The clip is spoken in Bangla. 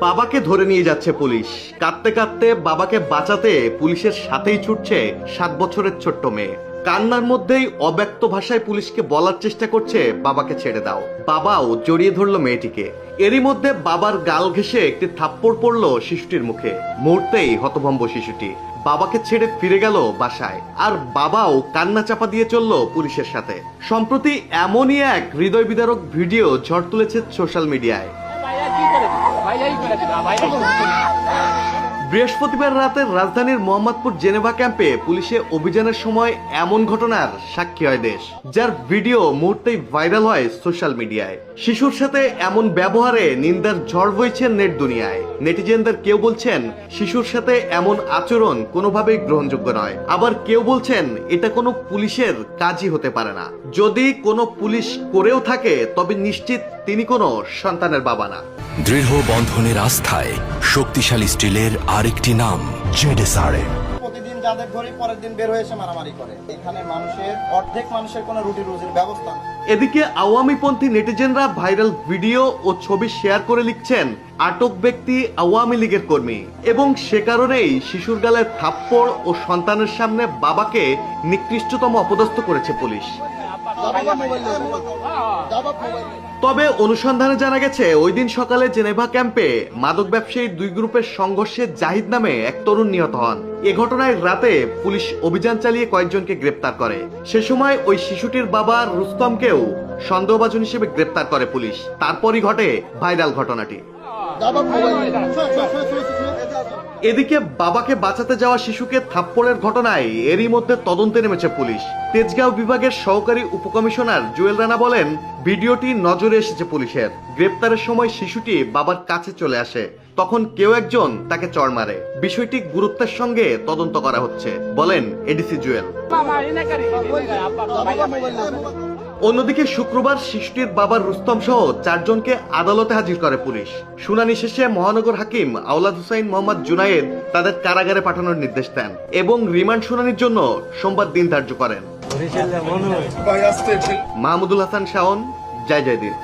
বাবাকে ধরে নিয়ে যাচ্ছে পুলিশ। কাঁদতে কাঁদতে বাবাকে বাঁচাতে পুলিশের সাথেই ছুটছে 7 বছরের ছোট্ট মেয়ে। কান্নার মধ্যেই অব্যক্ত ভাষায় পুলিশকে বলার চেষ্টা করছে বাবাকে ছেড়ে দাও। বাবাও জড়িয়ে ধরলো মেয়েটিকে। এরই মধ্যে বাবার গাল ঘেঁষে একটি থাপ্পড় পড়ল শিশুটির মুখে। মুহূর্তেই হতভম্ব শিশুটি বাবাকে ছেড়ে ফিরে গেল বাসায়। আর বাবাও কান্না চাপা দিয়ে চলল পুলিশের সাথে। সম্প্রতি এমনই এক হৃদয় বিদারক ভিডিও ঝড় তুলেছে সোশ্যাল মিডিয়ায়। বৃহস্পতিবার রাতে রাজধানীর মোহাম্মদপুর জেনেভা ক্যাম্পে পুলিশে অভিযানের সময় এমন ঘটনার সাক্ষী হয় দেশ, যার ভিডিও মুহূর্তেই ভাইরাল হয় সোশ্যাল মিডিয়ায়। শিশুর সাথে এমন ব্যবহারে নিন্দার ঝড় বইছে নেট দুনিয়ায়। নেটিজেনদের কেউ বলছেন শিশুর সাথে এমন আচরণ কোনোভাবেই গ্রহণযোগ্য নয়, আবার কেউ বলছেন এটা কোনো পুলিশের কাজই হতে পারে না। যদি কোনো পুলিশ করেও থাকে তবে নিশ্চিত তিনি কোনো সন্তানের বাবা না। দৃঢ় বন্ধনের আস্থায় শক্তিশালী স্টিলের আরেকটি নাম জেডএসআরএম। প্রতিদিন যাদের ধরে পরের দিন বের হয়ে এসে মারামারি করে। এখানে মানুষের অর্ধেক মানুষের কোনো রুটি রুজির ব্যবস্থা নেই। এদিকে আওয়ামীপন্থী নেটিজেনরা ভাইরাল ভিডিও ও ছবি শেয়ার করে লিখছেন আটক ব্যক্তি আওয়ামী লীগের কর্মী, এবং সে কারণেই শিশুর গালে থাপ্পড় ও সন্তানের সামনে বাবাকে নিকৃষ্টতম অপদস্থ করেছে পুলিশ। তবে অনুসন্ধানে জানা গেছে ওই দিন সকালে জেনেভা ক্যাম্পে মাদক ব্যবসায়ী 2 গ্রুপের সংঘর্ষে জাহিদ নামে এক তরুণ নিহত হন। এ ঘটনায় রাতে পুলিশ অভিযান চালিয়ে কয়েকজনকে গ্রেপ্তার করে। সে সময় ওই শিশুটির বাবা রুস্তমকেও সন্দেহভাজন হিসেবে গ্রেপ্তার করে পুলিশ। তারপরই ঘটে ভাইরাল ঘটনাটি। এদিকে বাবাকে বাঁচাতে যাওয়া শিশুকে থাপ্পড়ের ঘটনায় এরই মধ্যে তদন্তে নেমেছে পুলিশ। তেজগাঁও বিভাগের সহকারী উপকমিশনার জুয়েল রানা বলেন, ভিডিওটি নজরে এসেছে পুলিশের। গ্রেপ্তারের সময় শিশুটি বাবার কাছে চলে আসে, তখন কেউ একজন তাকে চড় মারে। বিষয়টি গুরুত্বের সঙ্গে তদন্ত করা হচ্ছে বলেন এডিসি জুয়েল। অন্যদিকে শুক্রবার শিশুটির বাবার রুস্তম সহ 4 জনকে আদালতে হাজির করে পুলিশ। শুনানি শেষে মহানগর হাকিম আওলাদ হুসাইন মোহাম্মদ জুনায়েদ তাদের কারাগারে পাঠানোর নির্দেশ দেন এবং রিমান্ড শুনানির জন্য সোমবার দিন ধার্য করেন। মাহমুদুল হাসান শাওন, জয় জয় দিন।